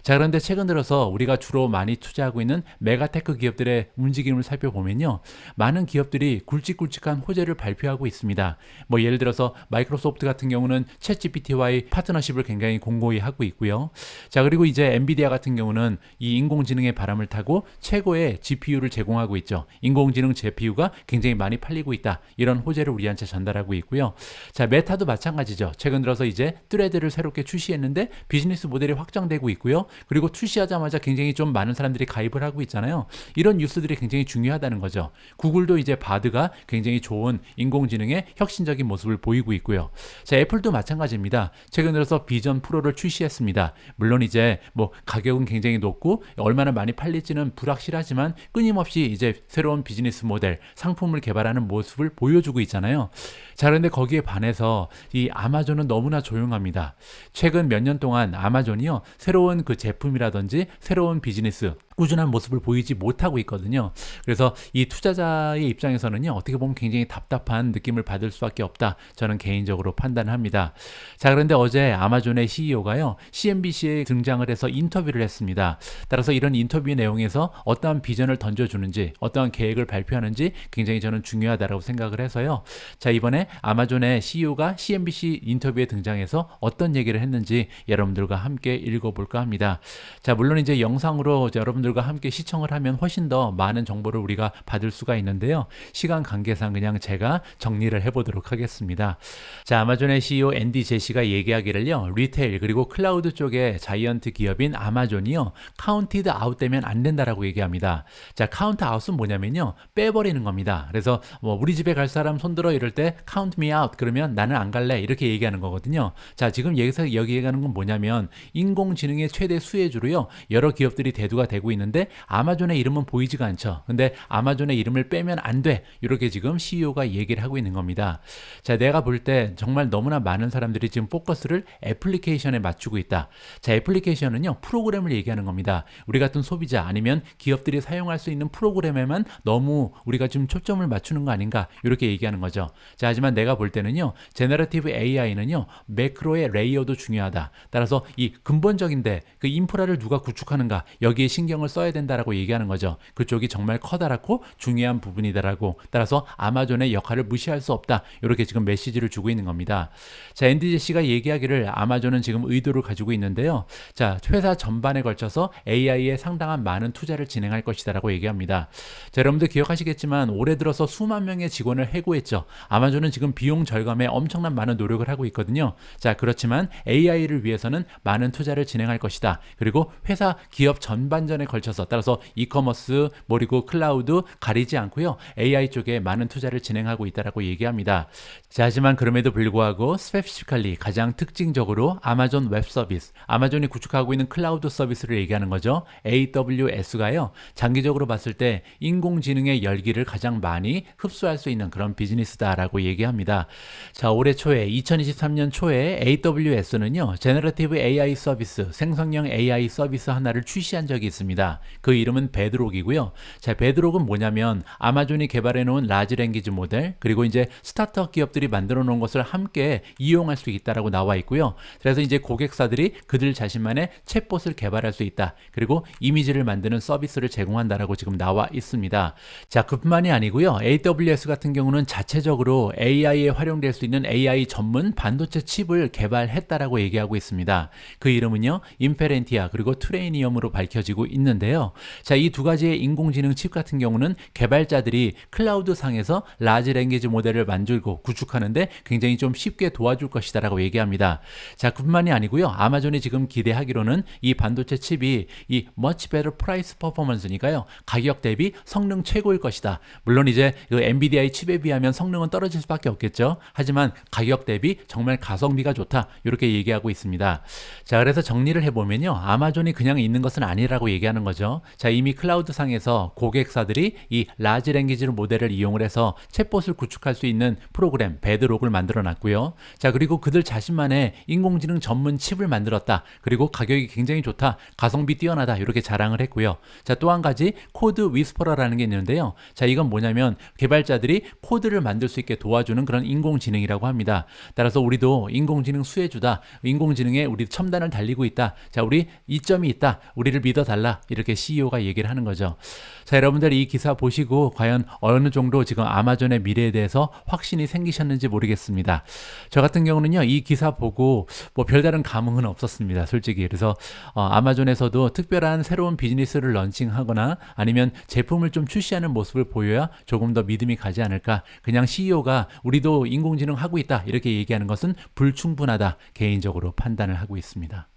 자, 그런데 최근 들어서 우리가 주로 많이 투자하고 있는 메가테크 기업들의 움직임을 살펴보면요. 많은 기업들이 굵직굵직한 호재를 발표하고 있습니다. 뭐 예를 들어서 마이크로소프트 같은 경우는 챗GPT와의 파트너십을 굉장히 공고히 하고 있고요. 자, 그리고 이제 엔비디아 같은 경우는 이 인공지능의 바람을 타고 최고의 GPU를 제공하고 있죠. 인공지능 GPU가 굉장히 많이 팔리고 있다. 이런 호재를 우리한테 전달하고 있고요. 자, 메타도 마찬가지죠. 최근 들어서 이제 트레드를 새롭게 출시했는데 비즈니스 모델이 확장되고 있고요. 그리고 출시하자마자 굉장히 좀 많은 사람들이 가입을 하고 있잖아요. 이런 뉴스들이 굉장히 중요하다는 거죠. 구글도 이제 바드가 굉장히 좋은 인공지능의 혁신적인 모습을 보이고 있고요. 자, 애플도 마찬가지입니다. 최근 들어서 비전 프로를 출시했습니다. 물론 이제 뭐 가격은 굉장히 높고 얼마나 많이 팔릴지는 불확실하지만 끊임없이 이제 새로운 비즈니스 모델, 상품을 개발하는 모습을 보여주고 있잖아요. 자, 그런데 거기에 반해서 이 아마존은 너무나 조용합니다. 최근 몇 년 동안 아마존이요, 새로운 그 제품이라든지 새로운 비즈니스, 꾸준한 모습을 보이지 못하고 있거든요. 그래서 이 투자자의 입장에서는요, 어떻게 보면 굉장히 답답한 느낌을 받을 수밖에 없다. 저는 개인적으로 판단합니다. 자, 그런데 어제 아마존의 CEO가요, CNBC에 등장을 해서 인터뷰를 했습니다. 따라서 이런 인터뷰 내용에서 어떠한 비전을 던져주는지, 어떠한 계획을 발표하는지 굉장히 저는 중요하다고 생각을 해서요. 자, 이번에 아마존의 CEO가 CNBC 인터뷰에 등장해서 어떤 얘기를 했는지 여러분들과 함께 읽어볼까 합니다. 자, 물론 이제 영상으로 여러분들과 함께 시청을 하면 훨씬 더 많은 정보를 우리가 받을 수가 있는데요. 시간 관계상 그냥 제가 정리를 해보도록 하겠습니다. 자, 아마존의 CEO 앤디 제시가 얘기하기를요, 리테일 그리고 클라우드 쪽의 자이언트 기업인 아마존이요, 카운티드 아웃되면 안 된다라고 얘기합니다. 자, 카운트 아웃은 뭐냐면요, 빼버리는 겁니다. 그래서 뭐 우리 집에 갈 사람 손들어 이럴 때 count me out 그러면 나는 안 갈래 이렇게 얘기하는 거거든요. 자, 지금 여기서 여기 얘기하는 건 뭐냐면 인공지능의 최대 수혜주로요, 여러 기업들이 대두가 되고 있는데 아마존의 이름은 보이지가 않죠. 근데 아마존의 이름을 빼면 안 돼. 이렇게 지금 CEO가 얘기를 하고 있는 겁니다. 자, 내가 볼 때 정말 너무나 많은 사람들이 지금 포커스를 애플리케이션에 맞추고 있다. 자, 애플리케이션은요, 프로그램을 얘기하는 겁니다. 우리 같은 소비자 아니면 기업들이 사용할 수 있는 프로그램에만 너무 우리가 좀 초점을 맞추는 거 아닌가 이렇게 얘기하는 거죠. 자, 하지만 내가 볼 때는요, 제너러티브 AI는요, 매크로의 레이어도 중요하다. 따라서 이 근본적인데 그 인프라를 누가 구축하는가, 여기에 신경을 써야 된다라고 얘기하는 거죠. 그쪽이 정말 커다랗고 중요한 부분이다라고. 따라서 아마존의 역할을 무시할 수 없다. 이렇게 지금 메시지를 주고 있는 겁니다. 자, 앤디 제시가 얘기하기를 아마존은 지금 의도를 가지고 있는데요. 자, 회사 전반에 걸쳐서 AI에 상당한 많은 투자를 진행할 것이다라고 얘기합니다. 자, 여러분들 기억하시겠지만 올해 들어서 수만 명의 직원을 해고했죠. 아마존은 지금 비용 절감에 엄청난 많은 노력을 하고 있거든요. 자, 그렇지만 AI를 위해서는 많은 투자를 진행할 것이다. 그리고 회사 기업 전반전에 걸쳐 걸쳐서 따라서 이커머스, 그리고 클라우드 가리지 않고요. AI 쪽에 많은 투자를 진행하고 있다라고 얘기합니다. 자, 하지만 그럼에도 불구하고 스페시피컬리 가장 특징적으로 아마존 웹 서비스, 아마존이 구축하고 있는 클라우드 서비스를 얘기하는 거죠. AWS가요. 장기적으로 봤을 때 인공지능의 열기를 가장 많이 흡수할 수 있는 그런 비즈니스다라고 얘기합니다. 자, 올해 초에 2023년 초에 AWS는요. 제너러티브 AI 서비스, 생성형 AI 서비스 하나를 출시한 적이 있습니다. 그 이름은 베드록이고요. 자, 베드록은 뭐냐면 아마존이 개발해 놓은 라지 랭귀지 모델, 그리고 이제 스타트업 기업들이 만들어 놓은 것을 함께 이용할 수 있다라고 나와 있고요. 그래서 이제 고객사들이 그들 자신만의 챗봇을 개발할 수 있다. 그리고 이미지를 만드는 서비스를 제공한다라고 지금 나와 있습니다. 자, 그뿐만이 아니고요. AWS 같은 경우는 자체적으로 AI에 활용될 수 있는 AI 전문 반도체 칩을 개발했다라고 얘기하고 있습니다. 그 이름은요. 인페렌티아 그리고 트레이니엄으로 밝혀지고 있는데요. 자, 이 두 가지의 인공지능 칩 같은 경우는 개발자들이 클라우드 상에서 라지 랭귀지 모델을 만들고 구축하는데 굉장히 좀 쉽게 도와줄 것이다라고 얘기합니다. 자, 그뿐만이 아니고요. 아마존이 지금 기대하기로는 이 반도체 칩이 이 much better price performance니까요. 가격 대비 성능 최고일 것이다. 물론 이제 그 엔비디아의 칩에 비하면 성능은 떨어질 수밖에 없겠죠. 하지만 가격 대비 정말 가성비가 좋다. 이렇게 얘기하고 있습니다. 자, 그래서 정리를 해보면요. 아마존이 그냥 있는 것은 아니라고 얘기하는 거죠. 자, 이미 클라우드 상에서 고객사들이 이 라지 랭귀지 모델을 이용을 해서 챗봇을 구축할 수 있는 프로그램 베드록을 만들어 놨고요. 자, 그리고 그들 자신만의 인공지능 전문 칩을 만들었다. 그리고 가격이 굉장히 좋다. 가성비 뛰어나다. 이렇게 자랑을 했고요. 자, 또 한 가지 코드 위스퍼러라는 게 있는데요. 자, 이건 뭐냐면 개발자들이 코드를 만들 수 있게 도와주는 그런 인공지능이라고 합니다. 따라서 우리도 인공지능 수혜주다. 인공지능에 우리 첨단을 달리고 있다. 자, 우리 이점이 있다. 우리를 믿어달라. 이렇게 CEO가 얘기를 하는 거죠. 자, 여러분들 이 기사 보시고 과연 어느 정도 지금 아마존의 미래에 대해서 확신이 생기셨는지 모르겠습니다. 저 같은 경우는요, 이 기사 보고 뭐 별다른 감흥은 없었습니다. 솔직히. 그래서 아마존에서도 특별한 새로운 비즈니스를 런칭하거나 아니면 제품을 좀 출시하는 모습을 보여야 조금 더 믿음이 가지 않을까. 그냥 CEO가 우리도 인공지능 하고 있다. 이렇게 얘기하는 것은 불충분하다. 개인적으로 판단을 하고 있습니다.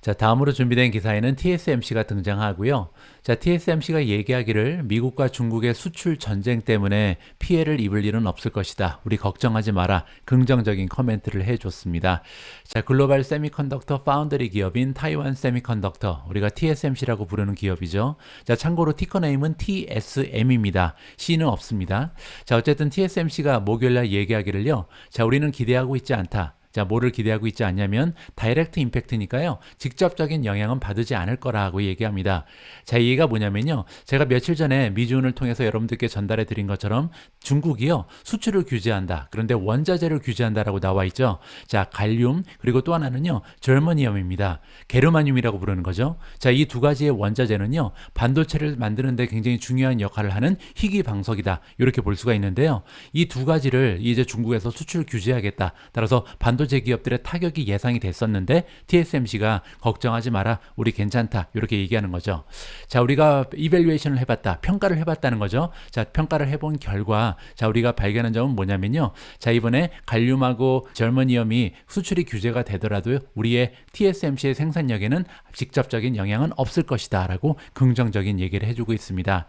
자, 다음으로 준비된 기사에는 TSMC가 등장하고요. 자, TSMC가 얘기하기를 미국과 중국의 수출 전쟁 때문에 피해를 입을 일은 없을 것이다. 우리 걱정하지 마라. 긍정적인 코멘트를 해줬습니다. 자, 글로벌 세미컨덕터 파운더리 기업인 타이완 세미컨덕터, 우리가 TSMC라고 부르는 기업이죠. 자, 참고로 티커네임은 TSM입니다. C는 없습니다. 자, 어쨌든 TSMC가 목요일날 얘기하기를요. 자, 우리는 기대하고 있지 않다. 자, 뭐를 기대하고 있지 않냐면 다이렉트 임팩트니까요. 직접적인 영향은 받지 않을 거라고 얘기합니다. 자, 이 얘기가 뭐냐면요. 제가 며칠 전에 미주은을 통해서 여러분들께 전달해 드린 것처럼 중국이요. 수출을 규제한다. 그런데 원자재를 규제한다라고 나와 있죠. 자, 갈륨 그리고 또 하나는요. 절머니엄입니다. 게르마늄이라고 부르는 거죠. 자, 이 두 가지의 원자재는요. 반도체를 만드는데 굉장히 중요한 역할을 하는 희귀방석이다. 이렇게 볼 수가 있는데요. 이 두 가지를 이제 중국에서 수출 규제하겠다. 따라서 반도체 기업들의 타격이 예상이 됐었는데 TSMC가 걱정하지 마라. 우리 괜찮다. 이렇게 얘기하는 거죠. 자, 우리가 이밸류에이션을 해봤다. 평가를 해봤다는 거죠. 자, 평가를 해본 결과 자, 우리가 발견한 점은 뭐냐면요. 자, 이번에 갈륨하고 절머니엄이 수출이 규제가 되더라도 우리의 TSMC의 생산력에는 직접적인 영향은 없을 것이다 라고 긍정적인 얘기를 해주고 있습니다.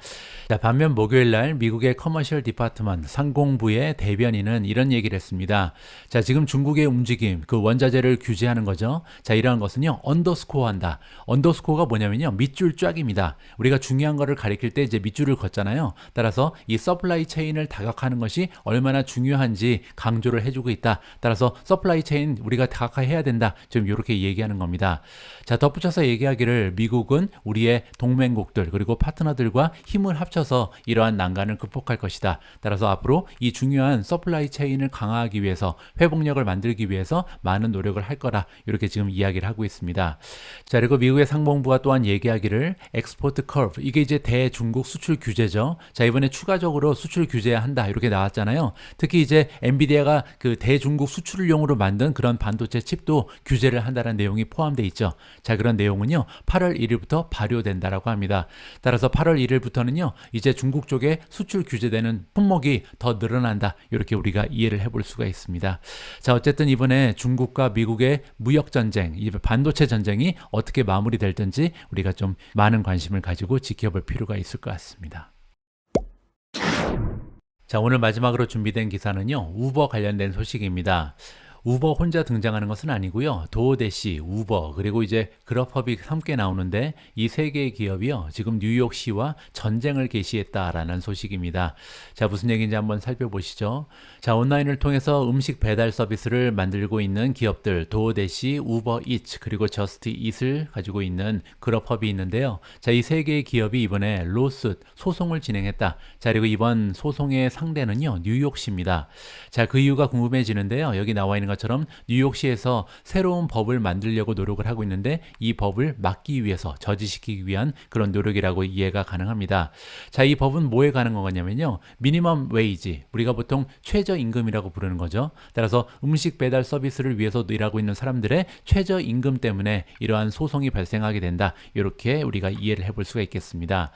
자, 반면 목요일날 미국의 커머셜 디파트먼트 상공부의 대변인은 이런 얘기를 했습니다. 자, 지금 중국의 움직임, 그 원자재를 규제하는 거죠. 자, 이러한 것은요, 언더스코어 한다. 언더스코어가 뭐냐면요, 밑줄 쫙입니다. 우리가 중요한 거를 가리킬 때 이제 밑줄을 걷잖아요. 따라서 이 서플라이 체인을 다각화하는 것이 얼마나 중요한지 강조를 해주고 있다. 따라서 서플라이 체인 우리가 다각화해야 된다. 좀 이렇게 얘기하는 겁니다. 자, 덧붙여서 얘기하기를 미국은 우리의 동맹국들 그리고 파트너들과 힘을 합쳐서 이러한 난관을 극복할 것이다. 따라서 앞으로 이 중요한 서플라이 체인을 강화하기 위해서 회복력을 만들기 위해서 많은 노력을 할 거라 이렇게 지금 이야기를 하고 있습니다. 자, 그리고 미국의 상봉부가 또한 얘기하기를 엑스포트 커브, 이게 이제 대중국 수출 규제죠. 자, 이번에 추가적으로 수출 규제한다 이렇게 나왔잖아요. 특히 이제 엔비디아가 그 대중국 수출용으로 만든 그런 반도체 칩도 규제를 한다는 내용이 포함되어 있죠. 자, 그런 내용은요 8월 1일부터 발효된다라고 합니다. 따라서 8월 1일부터는요 이제 중국 쪽에 수출 규제되는 품목이 더 늘어난다 이렇게 우리가 이해를 해볼 수가 있습니다. 자, 어쨌든 이번 이번에 중국과 미국의 무역 전쟁, 이 반도체 전쟁이 어떻게 마무리될든지 우리가 좀 많은 관심을 가지고 지켜볼 필요가 있을 것 같습니다. 자, 오늘 마지막으로 준비된 기사는요, 우버 관련된 소식입니다. 우버 혼자 등장하는 것은 아니고요. 도어대시, 우버, 그리고 이제 그룹업이 함께 나오는데 이 세 개의 기업이요. 지금 뉴욕시와 전쟁을 개시했다라는 소식입니다. 자, 무슨 얘기인지 한번 살펴보시죠. 자, 온라인을 통해서 음식 배달 서비스를 만들고 있는 기업들, 도어대시, 우버 이츠, 그리고 저스트 이트를 가지고 있는 그룹업이 있는데요. 자, 이 세 개의 기업이 이번에 로스트, 소송을 진행했다. 자, 그리고 이번 소송의 상대는요, 뉴욕시입니다. 자, 그 이유가 궁금해지는데요. 여기 나와 있는 것처럼 뉴욕시에서 새로운 법을 만들려고 노력을 하고 있는데 이 법을 막기 위해서 저지시키기 위한 그런 노력이라고 이해가 가능합니다. 자, 이 법은 뭐에 관한 거냐면요. 미니멈 웨이지, 우리가 보통 최저임금이라고 부르는 거죠. 따라서 음식 배달 서비스를 위해서 일하고 있는 사람들의 최저임금 때문에 이러한 소송이 발생하게 된다. 이렇게 우리가 이해를 해볼 수가 있겠습니다.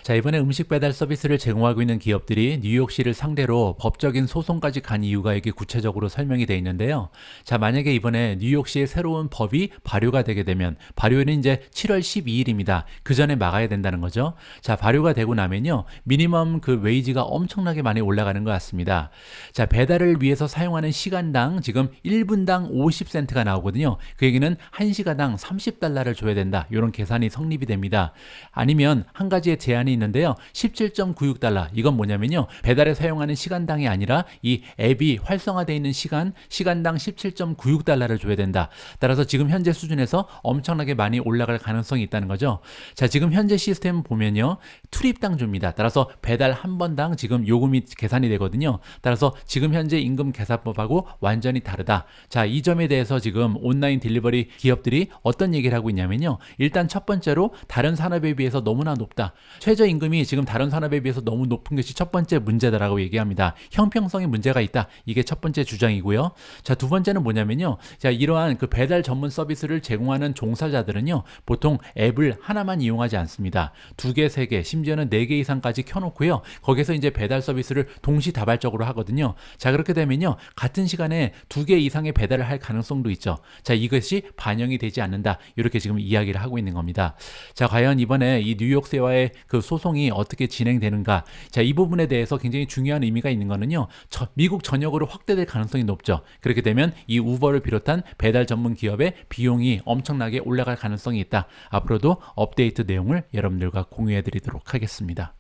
자, 이번에 음식 배달 서비스를 제공하고 있는 기업들이 뉴욕시를 상대로 법적인 소송까지 간 이유가 여기 구체적으로 설명이 되어 있는데요. 자, 만약에 이번에 뉴욕시의 새로운 법이 발효가 되게 되면, 발효는 이제 7월 12일입니다. 그 전에 막아야 된다는 거죠. 자, 발효가 되고 나면요, 미니멈 그 웨이지가 엄청나게 많이 올라가는 것 같습니다. 자, 배달을 위해서 사용하는 시간당 지금 1분당 50센트가 나오거든요. 그 얘기는 1시간당 30달러를 줘야 된다. 이런 계산이 성립이 됩니다. 아니면 한 가지의 제한이 있는데요. 17.96달러. 이건 뭐냐면요, 배달에 사용하는 시간당이 아니라 이 앱이 활성화되어 있는 시간당 17.96달러를 줘야 된다. 따라서 지금 현재 수준에서 엄청나게 많이 올라갈 가능성이 있다는 거죠. 자, 지금 현재 시스템 보면요, 투립당 줍니다. 따라서 배달 한 번당 지금 요금이 계산이 되거든요. 따라서 지금 현재 임금 계산법하고 완전히 다르다. 자, 이 점에 대해서 지금 온라인 딜리버리 기업들이 어떤 얘기를 하고 있냐면요. 일단 첫 번째로 다른 산업에 비해서 너무나 높다. 최저임금이 지금 다른 산업에 비해서 너무 높은 것이 첫 번째 문제다라고 얘기합니다. 형평성에 문제가 있다. 이게 첫 번째 주장이고요. 자, 두 번째는 뭐냐면요. 자, 이러한 그 배달 전문 서비스를 제공하는 종사자들은요, 보통 앱을 하나만 이용하지 않습니다. 2개, 3개, 심지어는 4개 이상까지 켜놓고요. 거기서 이제 배달 서비스를 동시다발적으로 하거든요. 자, 그렇게 되면요, 같은 시간에 2개 이상의 배달을 할 가능성도 있죠. 자, 이것이 반영이 되지 않는다. 이렇게 지금 이야기를 하고 있는 겁니다. 자, 과연 이번에 이 뉴욕세와의 그 소송이 어떻게 진행되는가? 자, 이 부분에 대해서 굉장히 중요한 의미가 있는 거는요, 미국 전역으로 확대될 가능성이 높죠. 그렇게 되면 이 우버를 비롯한 배달 전문 기업의 비용이 엄청나게 올라갈 가능성이 있다. 앞으로도 업데이트 내용을 여러분들과 공유해 드리도록 하겠습니다.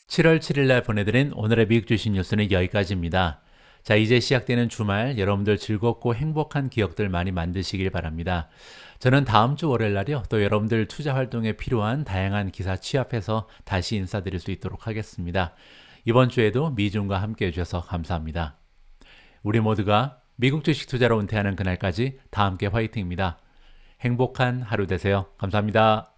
7월 7일 날 보내드린 오늘의 미국 주식 뉴스는 여기까지입니다. 자, 이제 시작되는 주말 여러분들 즐겁고 행복한 기억들 많이 만드시길 바랍니다. 저는 다음 주 월요일 날이요, 또 여러분들 투자 활동에 필요한 다양한 기사 취합해서 다시 인사드릴 수 있도록 하겠습니다. 이번 주에도 미중과 함께 해주셔서 감사합니다. 우리 모두가 미국 주식 투자로 은퇴하는 그날까지 다 함께 화이팅입니다. 행복한 하루 되세요. 감사합니다.